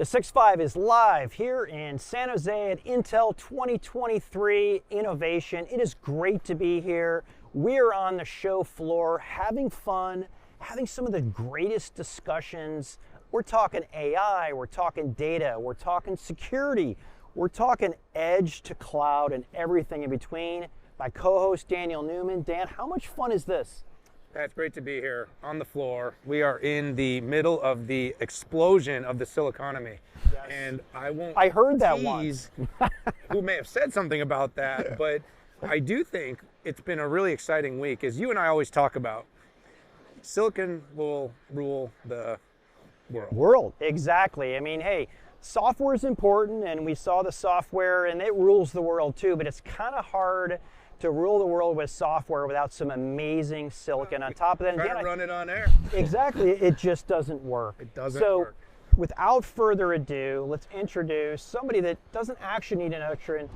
The 6.5 is live here in San Jose at Intel 2023 Innovation. It is great to be here. We are on the show floor having fun, having some of the greatest discussions. We're talking AI, we're talking data, we're talking security, we're talking edge to cloud and everything in between. My co-host Daniel Newman. Dan, how much fun is this? It's great to be here on the floor. We are in the middle of the explosion of the Siliconomy. Yes. And I heard that tease once. who may have said something about that, but I do think it's been a really exciting week. As you and I always talk about, Silicon will rule the world. Exactly. I mean, hey, software is important, and we saw the software, and it rules the world too, but it's kind of hard to rule the world with software without some amazing silicon on top of that. Try to run it on air. Exactly, it just doesn't work. It doesn't So, work. without further ado, let's introduce somebody that doesn't actually need an introduction,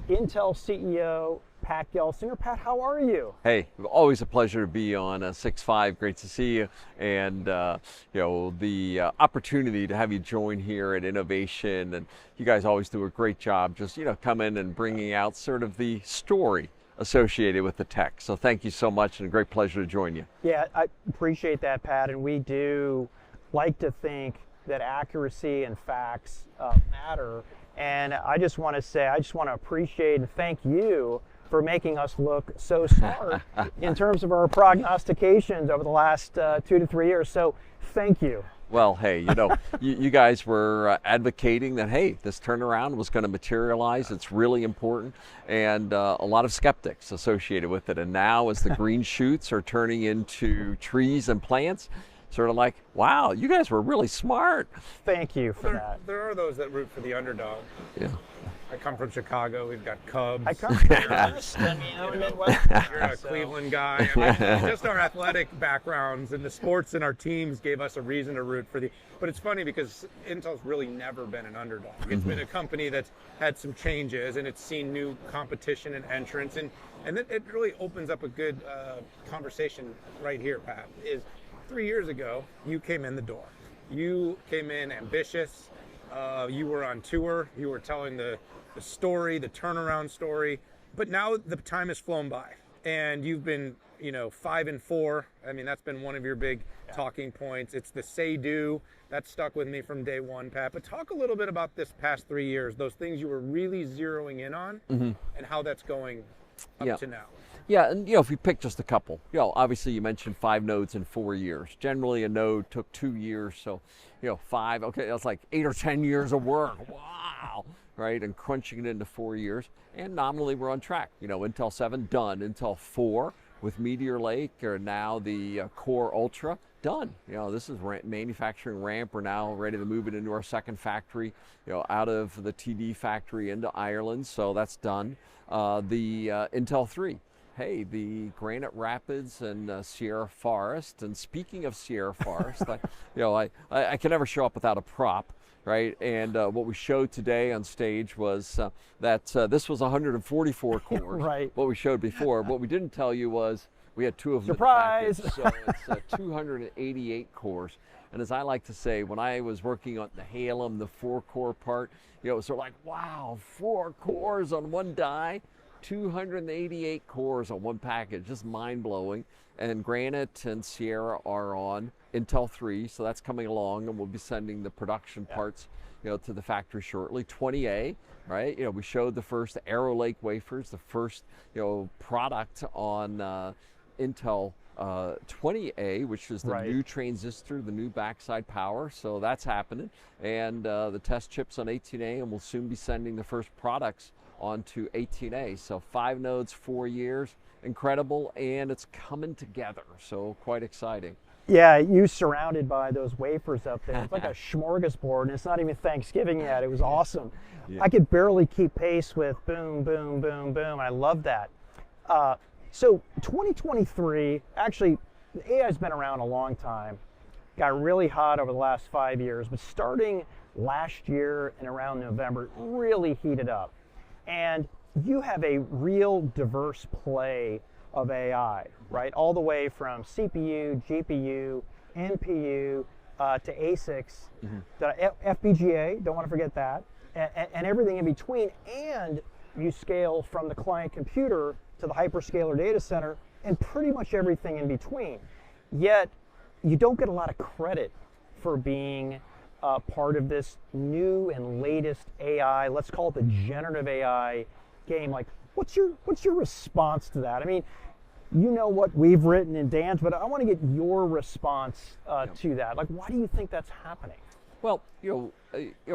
Intel CEO, Pat Gelsinger. Pat, how are you? Hey, always a pleasure to be on 6.5. Great to see you, and the opportunity to have you join here at Innovation, and you guys always do a great job. Just coming and bringing out sort of the story associated with the tech. So thank you so much, and a great pleasure to join you. Yeah, I appreciate that, Pat, and we do like to think that accuracy and facts matter. And I just want to say, I just want to appreciate and thank you for making us look so smart in terms of our prognostications over the last 2 to 3 years. So thank you. Well, hey, you guys were advocating that, hey, this turnaround was going to materialize. It's really important, and a lot of skeptics associated with it. And now as the green shoots are turning into trees and plants, sort of like, wow, you guys were really smart. Thank you for that. There are those that root for the underdog. Yeah. I come from Chicago. We've got Cubs. I come from the Midwest. You're a Cleveland guy. Just our athletic backgrounds and the sports and our teams gave us a reason to root for the. But it's funny because Intel's really never been an underdog. It's been a company that's had some changes, and it's seen new competition and entrants, and it really opens up a good conversation right here, Pat. Is 3 years ago you came in the door. You came in ambitious. You were on tour. You were telling the story, the turnaround story. But now the time has flown by, and you've been, 5 and 4. I mean, that's been one of your big talking points. It's the say-do. That stuck with me from day one, Pat. But talk a little bit about this past 3 years, those things you were really zeroing in on, and how that's going up to now. Yeah, and if we pick just a couple, obviously you mentioned 5 nodes in 4 years. Generally a node took 2 years, so 5, okay, that's like 8 or 10 years of work. Wow, right? And crunching it into 4 years, and nominally we're on track. Intel 7 done, Intel 4 with Meteor Lake, or now the Core Ultra done. This is manufacturing ramp. We're now ready to move it into our second factory, out of the TD factory into Ireland, so that's done. The Intel 3. Hey, the Granite Rapids and Sierra Forest. And speaking of Sierra Forest, I can never show up without a prop, right? And what we showed today on stage was that this was 144 cores. Right. What we showed before. What we didn't tell you was we had 2 of them. Surprise! So it's 288 cores. And as I like to say, when I was working on the Halem, the 4-core part, it was sort of like, wow, 4 cores on one die. 288 cores on one package, just mind-blowing. And Granite and Sierra are on Intel 3, so that's coming along, and we'll be sending the production parts to the factory shortly. 20A, right? We showed the first Arrow Lake wafers, the first product on Intel 20A, which is the new transistor, the new backside power, so that's happening. And the test chips on 18A, and we'll soon be sending the first products onto 18A. So 5 nodes, 4 years, incredible, and it's coming together, so quite exciting. Yeah, you surrounded by those wafers up there. It's like a smorgasbord, and it's not even Thanksgiving yet. It was awesome. Yeah. I could barely keep pace with boom, boom, boom, boom. I love that. So 2023, actually, AI's been around a long time. Got really hot over the last 5 years, but starting last year and around November, really heated up. And you have a real diverse play of AI, right? All the way from CPU, GPU, NPU, to ASICs, FPGA, don't want to forget that, and everything in between, and you scale from the client computer to the hyperscaler data center and pretty much everything in between. Yet, you don't get a lot of credit for being part of this new and latest AI, let's call it the generative AI game. Like, what's your response to that? I mean, you know what we've written in Dan's, but I want to get your response to that. Like, why do you think that's happening? Well,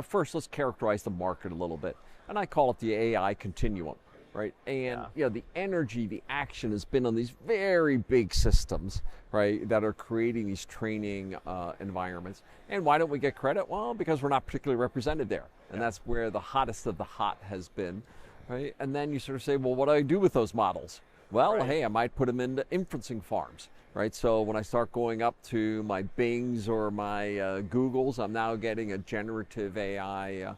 first let's characterize the market a little bit, and I call it the AI continuum, right? And the energy, the action has been on these very big systems, right, that are creating these training environments. And why don't we get credit? Well, because we're not particularly represented there, and that's where the hottest of the hot has been, right? And then you sort of say, well, what do I do with those models? Well, hey, I might put them into inferencing farms, right? So when I start going up to my Bings or my Googles, I'm now getting a generative AI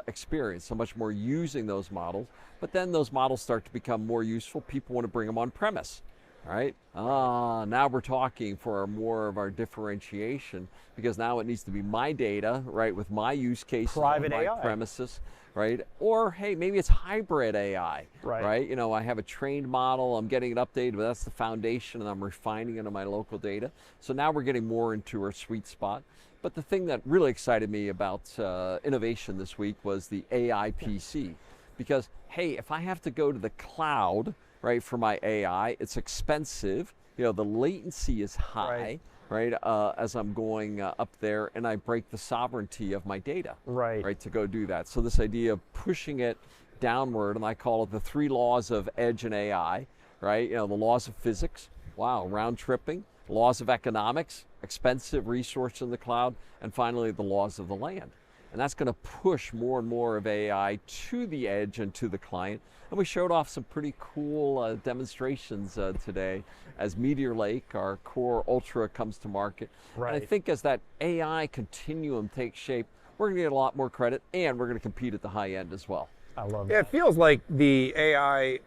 experience, so much more using those models. But then those models start to become more useful. People want to bring them on premise, right? Now we're talking for more of our differentiation, because now it needs to be my data, right, with my use cases Private on my AI. premises. Right? Or, hey, maybe it's hybrid AI, right? You know, I have a trained model, I'm getting it updated, but that's the foundation, and I'm refining it on my local data. So now we're getting more into our sweet spot. But the thing that really excited me about innovation this week was the AI PC. Because, hey, if I have to go to the cloud, right, for my AI, it's expensive. You know, the latency is high. Right, as I'm going up there, and I break the sovereignty of my data, right, to go do that. So this idea of pushing it downward, and I call it the 3 laws of edge and AI, right? You know, the laws of physics, round tripping, laws of economics, expensive resource in the cloud, and finally the laws of the land. And that's going to push more and more of AI to the edge and to the client. And we showed off some pretty cool demonstrations today as Meteor Lake, our Core Ultra, comes to market. And I think as that AI continuum takes shape, we're going to get a lot more credit, and we're going to compete at the high end as well. I love that. Yeah, it feels like the AI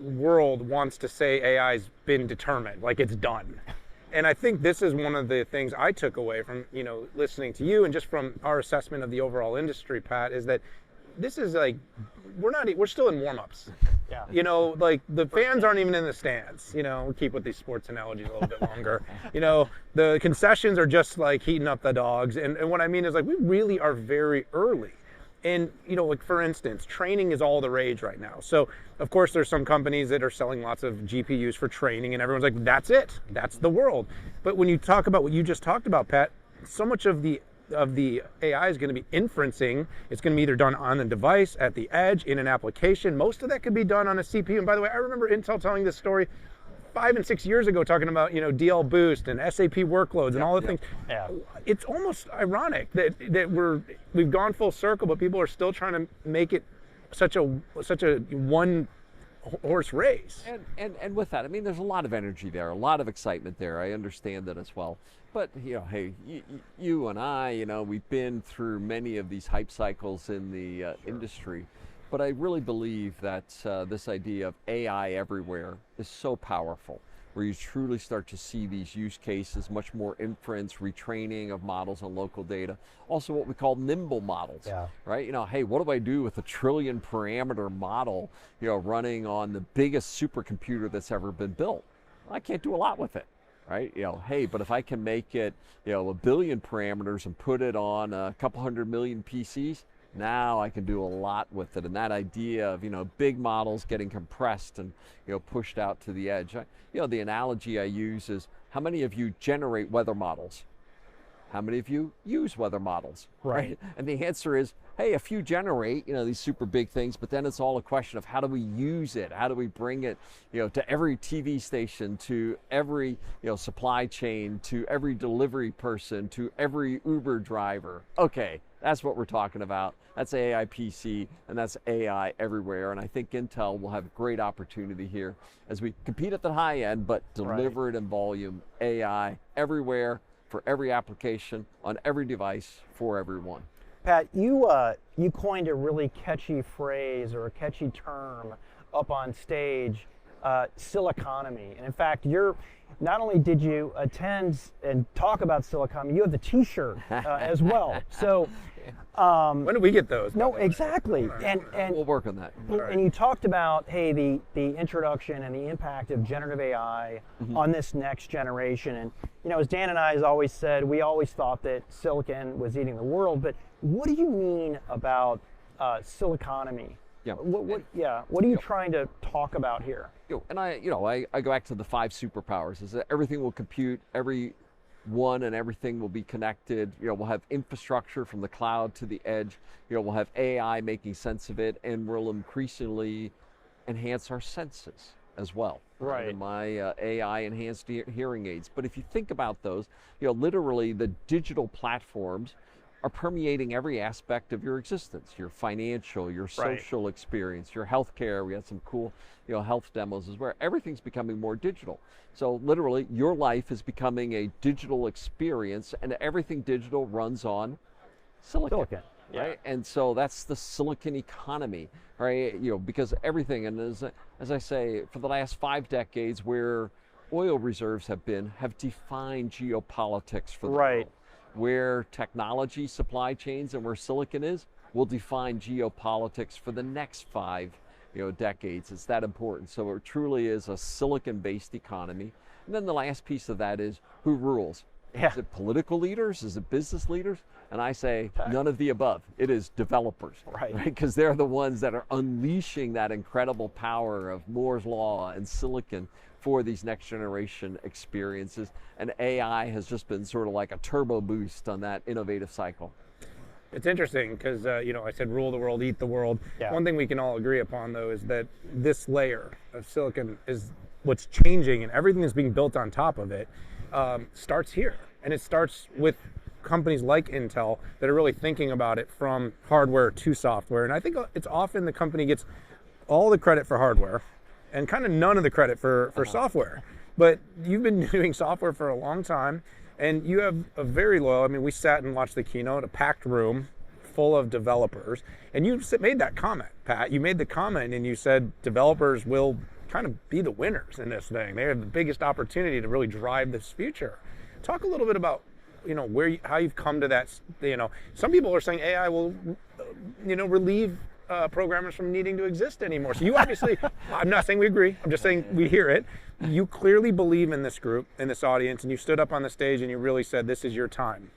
world wants to say AI's been determined, like it's done. And I think this is one of the things I took away from, listening to you and just from our assessment of the overall industry, Pat, is that this is like, we're still in warmups. Yeah. Like the fans aren't even in the stands. We keep with these sports analogies a little bit longer. The concessions are just like heating up the dogs. And what I mean is, like, we really are very early. And, like, for instance, training is all the rage right now. So, of course, there's some companies that are selling lots of GPUs for training, and everyone's like, that's it. That's the world. But when you talk about what you just talked about, Pat, so much of the AI is going to be inferencing. It's going to be either done on the device, at the edge, in an application. Most of that could be done on a CPU. And by the way, I remember Intel telling this story 5 and 6 years ago, talking about DL Boost and SAP workloads and all the things. Yeah. It's almost ironic that we've gone full circle, but people are still trying to make it such a one horse race. And with that, I mean, there's a lot of energy there, a lot of excitement there. I understand that as well. But hey, you and I, we've been through many of these hype cycles in the industry. But I really believe that this idea of AI everywhere is so powerful, where you truly start to see these use cases, much more inference, retraining of models on local data. Also what we call nimble models, right? Hey, what do I do with a 1 trillion parameter model, running on the biggest supercomputer that's ever been built? Well, I can't do a lot with it, right? Hey, but if I can make it, 1 billion parameters and put it on a couple 100 million PCs, now I can do a lot with it. And that idea of, big models getting compressed and, pushed out to the edge. The analogy I use is, how many of you generate weather models? How many of you use weather models? Right. And the answer is, hey, a few generate, these super big things, but then it's all a question of how do we use it? How do we bring it, to every TV station, to every, supply chain, to every delivery person, to every Uber driver? Okay, that's what we're talking about. That's AI PC, and that's AI everywhere. And I think Intel will have a great opportunity here as we compete at the high end, but deliver it in volume. AI everywhere, for every application, on every device, for everyone. Pat, you coined a really catchy phrase or a catchy term up on stage Siliconomy. And in fact, not only did you attend and talk about Siliconomy, you have the T-shirt as well. So when do we get those? no, exactly. And We'll work on that. and you talked about, hey, the introduction and the impact of generative AI on this next generation. And as Dan and I has always said, we always thought that silicon was eating the world. But what do you mean about Siliconomy? Yeah. What are you trying to talk about here? And I go back to the 5 superpowers. Is that everything will compute, every one and everything will be connected. We'll have infrastructure from the cloud to the edge. We'll have AI making sense of it, and we'll increasingly enhance our senses as well. Right. And my AI enhanced hearing aids. But if you think about those, literally the digital platforms are permeating every aspect of your existence, your financial, your social experience, your healthcare. We had some cool, health demos as well. Everything's becoming more digital. So literally, your life is becoming a digital experience, and everything digital runs on silicon. Right? And so that's the silicon economy, right? Because everything, and as I say, for the last 5 decades, where oil reserves have defined geopolitics for the world. Where technology supply chains and where silicon is will define geopolitics for the next 5 decades. It's that important. So it truly is a silicon-based economy. And then the last piece of that is who rules. Yeah. Is it political leaders? Is it business leaders? And I say none of the above. It is developers, right? Because they're the ones that are unleashing that incredible power of Moore's Law and silicon for these next generation experiences. And AI has just been sort of like a turbo boost on that innovative cycle. It's interesting because, I said rule the world, eat the world. Yeah. One thing we can all agree upon, though, is that this layer of silicon is what's changing, and everything that's being built on top of it starts here. And it starts with companies like Intel that are really thinking about it from hardware to software. And I think it's often the company gets all the credit for hardware and kind of none of the credit for software. But you've been doing software for a long time, and you have a very loyal, we sat and watched the keynote, a packed room full of developers, and you made that comment, Pat. You made the comment and you said developers will kind of be the winners in this thing. They have the biggest opportunity to really drive this future. Talk a little bit about how you've come to that. Some people are saying AI will relieve programmers from needing to exist anymore. So you obviously, I'm not saying we agree, I'm just saying we hear it. You clearly believe in this group, in this audience, and you stood up on the stage and you really said, this is your time.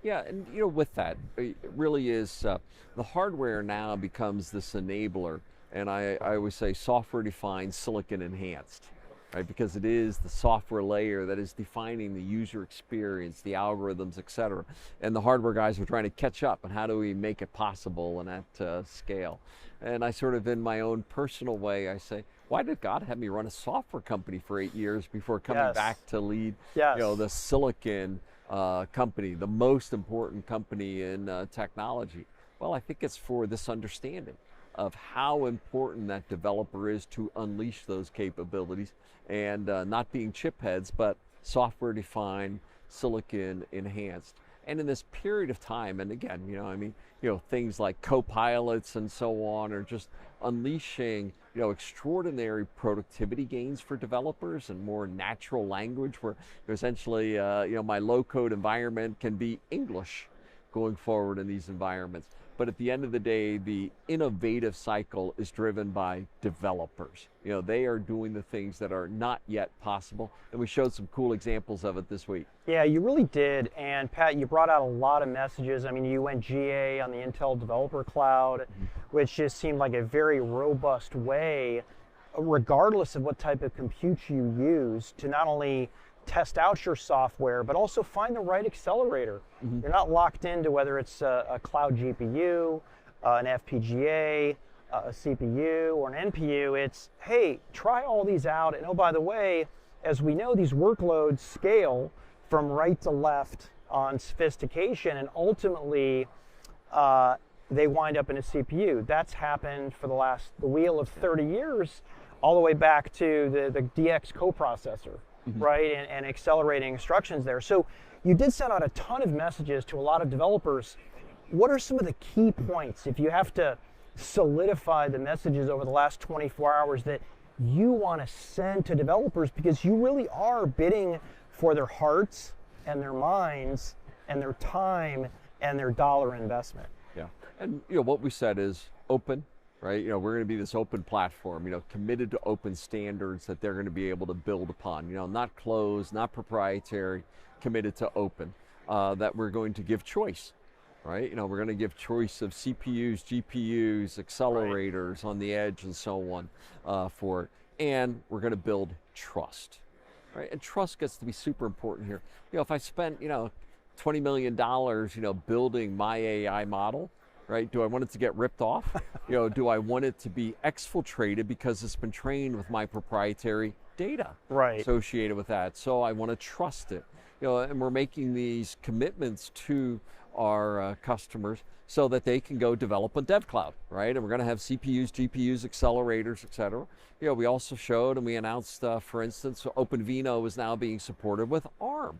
Yeah, and with that, it really is, the hardware now becomes this enabler, and I always say software-defined, silicon-enhanced. Right, because it is the software layer that is defining the user experience, the algorithms, et cetera. And the hardware guys are trying to catch up, and how do we make it possible in that scale? And I sort of, in my own personal way, I say, why did God have me run a software company for 8 years before coming back to lead the silicon company, the most important company in technology? Well, I think it's for this understanding of how important that developer is to unleash those capabilities, and not being chip heads, but software defined, silicon enhanced. And in this period of time, and again, things like co-pilots and so on are just unleashing, extraordinary productivity gains for developers and more natural language where essentially, my low code environment can be English going forward in these environments. But at the end of the day, the innovative cycle is driven by developers. They are doing the things that are not yet possible, and we showed some cool examples of it this week. Yeah, you really did. And Pat, you brought out a lot of messages. You went GA on the Intel Developer Cloud, which just seemed like a very robust way, regardless of what type of compute you use, to not only test out your software, but also find the right accelerator. You're not locked into whether it's a cloud GPU, an FPGA, a CPU, or an NPU. It's, hey, try all these out. And oh, by the way, as we know, these workloads scale from right to left on sophistication, and ultimately they wind up in a CPU. That's happened for the wheel of 30 years, all the way back to the DX coprocessor. Right, and accelerating instructions there. So you did send out a ton of messages to a lot of developers. What are some of the key points, if you have to solidify the messages over the last 24 hours, that you want to send to developers, because you really are bidding for their hearts and their minds and their time and their dollar investment. Yeah, and what we said is open, right? We're going to be this open platform, committed to open standards that they're going to be able to build upon. Not closed, not proprietary, committed to open. That we're going to give choice, right? We're going to give choice of CPUs, GPUs, accelerators on the edge, and so on for it. And we're going to build trust, right? And trust gets to be super important here. If I spent, $20 million, building my AI model, right? Do I want it to get ripped off? Do I want it to be exfiltrated because it's been trained with my proprietary data associated with that? So I want to trust it. And we're making these commitments to our customers so that they can go develop on DevCloud, right? And we're going to have CPUs, GPUs, accelerators, et cetera. We also showed and we announced, for instance, Openvino is now being supported with ARM.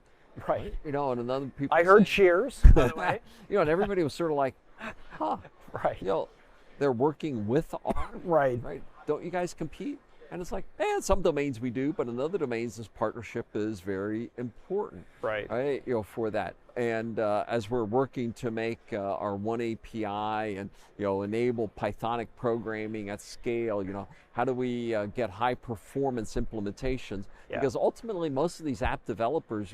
Right. And another people. I heard cheers, by the way. And everybody was sort of like, huh. Right. They're working with ARM. Right. Don't you guys compete? And it's like, in some domains we do, but in other domains this partnership is very important. Right. For that. And as we're working to make our one API and enable Pythonic programming at scale, how do we get high performance implementations? Yeah. Because ultimately most of these app developers,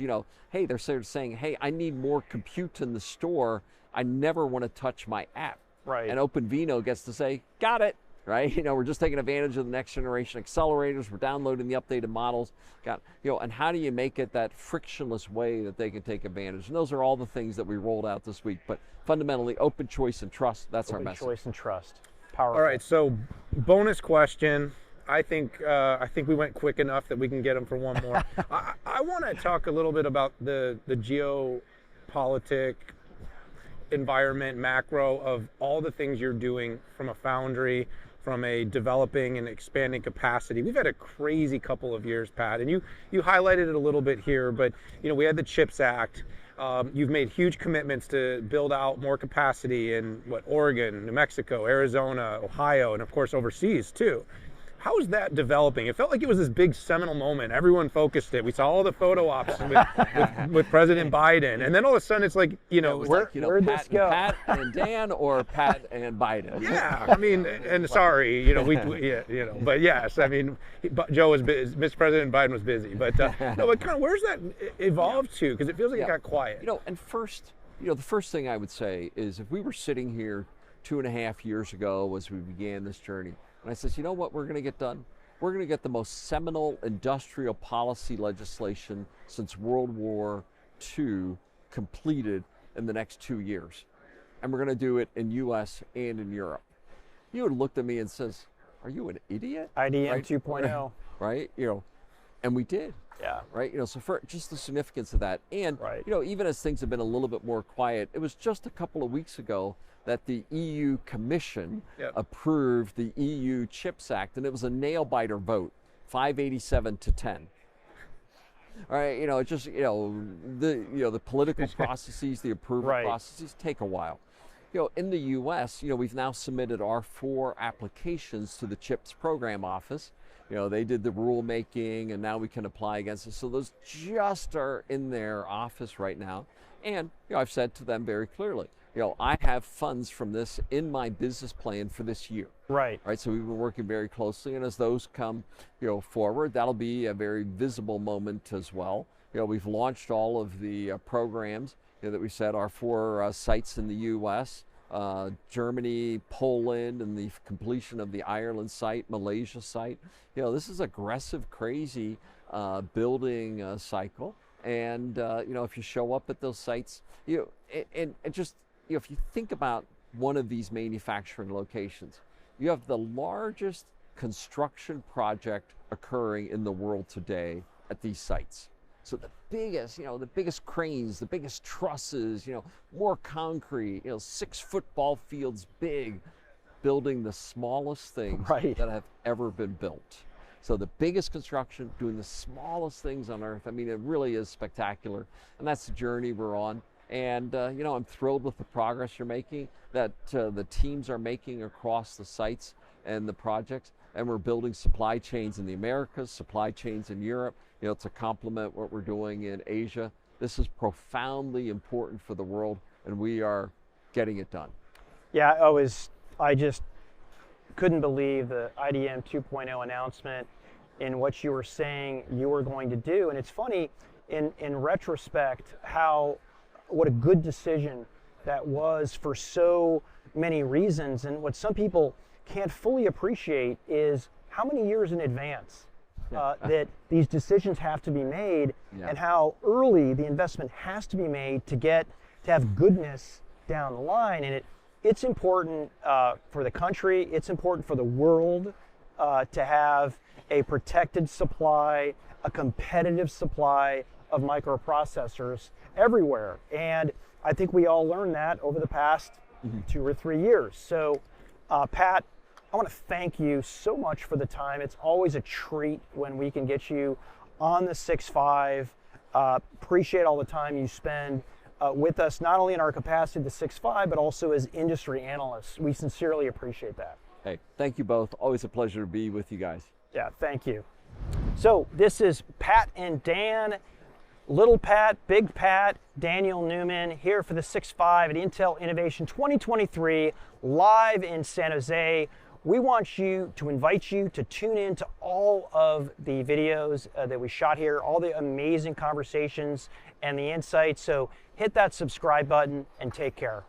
hey, they're sort of saying, hey, I need more compute in the store. I never want to touch my app. Right. And Openvino gets to say, got it. Right, we're just taking advantage of the next generation accelerators. We're downloading the updated models. And how do you make it that frictionless way that they can take advantage? And those are all the things that we rolled out this week. But fundamentally, open choice and trust. That's our message. Open choice and trust. Powerful. All right. So, bonus question. I think we went quick enough that we can get them for one more. I want to talk a little bit about the geopolitic environment, macro of all the things you're doing from a foundry, from a developing and expanding capacity. We've had a crazy couple of years, Pat, and you highlighted it a little bit here, but we had the CHIPS Act. You've made huge commitments to build out more capacity in Oregon, New Mexico, Arizona, Ohio, and of course overseas too. How is that developing? It felt like it was this big seminal moment. Everyone focused it. We saw all the photo ops with President Biden, and then all of a sudden it's like, where'd this go? Pat and Dan or Pat and Biden? Yeah, and sorry, but yes, Joe was busy. Mr. President Biden was busy, but no, but kind of where's that evolved to? Because it feels like it got quiet. And first, the first thing I would say is if we were sitting here 2.5 years ago as we began this journey, and I said, you know what we're going to get done? We're going to get the most seminal industrial policy legislation since World War II completed in the next 2 years. And we're going to do it in US and in Europe. You would have looked at me and says, are you an idiot? IDM 2.0. Right? And we did. Yeah. Right? So for just the significance of that. And, even as things have been a little bit more quiet, it was just a couple of weeks ago that the EU Commission approved the EU CHIPS Act, and it was a nail-biter vote, 587 to 10. All right, the political processes, the approval processes take a while. In the U.S., we've now submitted our 4 applications to the CHIPS Program Office. They did the rulemaking, and now we can apply against it. So those just are in their office right now. And I've said to them very clearly, I have funds from this in my business plan for this year. Right. So we've been working very closely, and as those come, forward, that'll be a very visible moment as well. We've launched all of the programs that we said our 4 sites in the U.S., Germany, Poland, and the completion of the Ireland site, Malaysia site. This is aggressive, crazy building cycle. And if you show up at those sites, and just if you think about one of these manufacturing locations, you have the largest construction project occurring in the world today at these sites. So the biggest cranes, the biggest trusses, more concrete, 6-foot ball fields big, building the smallest things that have ever been built. So the biggest construction, doing the smallest things on earth. It really is spectacular. And that's the journey we're on. And, I'm thrilled with the progress you're making, that the teams are making across the sites and the projects. and we're building supply chains in the Americas, supply chains in Europe, to complement what we're doing in Asia. This is profoundly important for the world, and we are getting it done. Yeah, I just couldn't believe the IDM 2.0 announcement in what you were saying you were going to do. And it's funny, in retrospect, what a good decision that was for so many reasons. And what some people can't fully appreciate is how many years in advance that these decisions have to be made, and how early the investment has to be made to have goodness down the line. And it's important for the country, it's important for the world to have a protected supply, a competitive supply of microprocessors everywhere. And I think we all learned that over the past 2 or 3 years. So, Pat, I want to thank you so much for the time. It's always a treat when we can get you on the 6.5. Appreciate all the time you spend with us, not only in our capacity at the 6.5, but also as industry analysts. We sincerely appreciate that. Hey, thank you both. Always a pleasure to be with you guys. Yeah, thank you. So this is Pat and Dan, Little Pat, Big Pat, Daniel Newman here for the 6.5 at Intel Innovation 2023, live in San Jose. We want to invite you to tune in to all of the videos that we shot here, all the amazing conversations and the insights. So hit that subscribe button and take care.